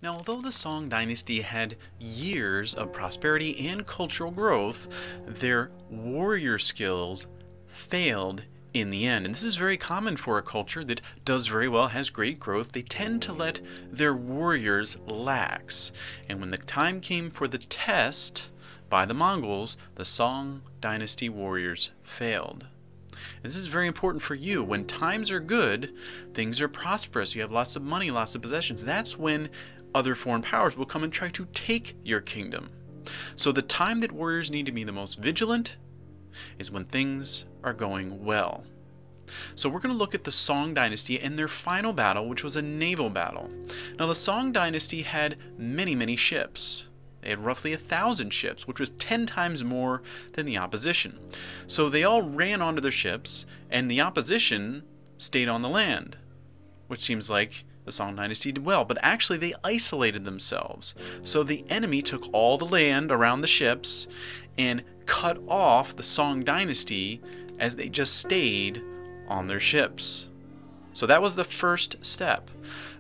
Now, although the Song Dynasty had years of prosperity and cultural growth, their warrior skills failed in the end. And this is very common for a culture that does very well, has great growth. They tend to let their warriors lax. And when the time came for the test by the Mongols, the Song Dynasty warriors failed. This is very important for you. When times are good, things are prosperous, you have lots of money, lots of possessions, that's when other foreign powers will come and try to take your kingdom. So the time that warriors need to be the most vigilant is when things are going well. So we're going to look at the Song Dynasty and their final battle, which was a naval battle. Now the Song Dynasty had many ships. They had roughly 1,000 ships, which was 10 times more than the opposition. So they all ran onto their ships, and the opposition stayed on the land, which seems like the Song Dynasty did well, but actually they isolated themselves. So the enemy took all the land around the ships and cut off the Song Dynasty as they just stayed on their ships. So that was the first step.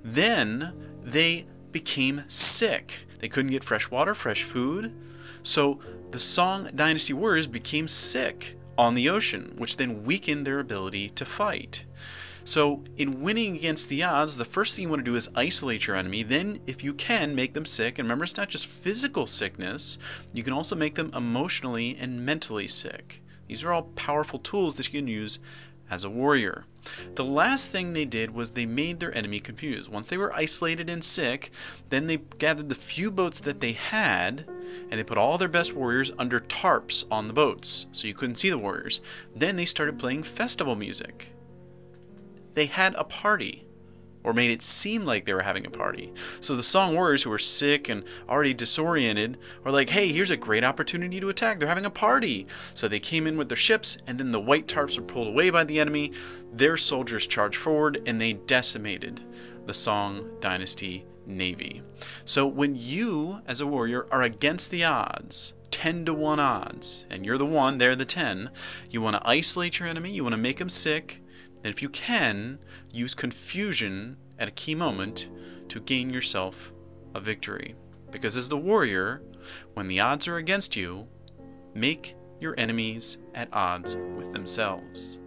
Then they became sick. They couldn't get fresh water, fresh food. So the Song Dynasty warriors became sick on the ocean, which then weakened their ability to fight. So in winning against the odds, the first thing you want to do is isolate your enemy. Then, if you can, make them sick. And remember, it's not just physical sickness. You can also make them emotionally and mentally sick. These are all powerful tools that you can use as a warrior. The last thing they did was they made their enemy confused. Once they were isolated and sick, then they gathered the few boats that they had, and they put all their best warriors under tarps on the boats, so you couldn't see the warriors. Then they started playing festival music. They had a party, or made it seem like they were having a party. So the Song warriors who were sick and already disoriented were like, hey, here's a great opportunity to attack. They're having a party. So they came in with their ships, and then the white tarps were pulled away by the enemy. Their soldiers charged forward, and they decimated the Song Dynasty navy. So when you, as a warrior, are against the odds, 10 to 1 odds, and you're the 1, they're the 10, you want to isolate your enemy, you want to make them sick, and if you can, use confusion at a key moment to gain yourself a victory. Because as the warrior, when the odds are against you, make your enemies at odds with themselves.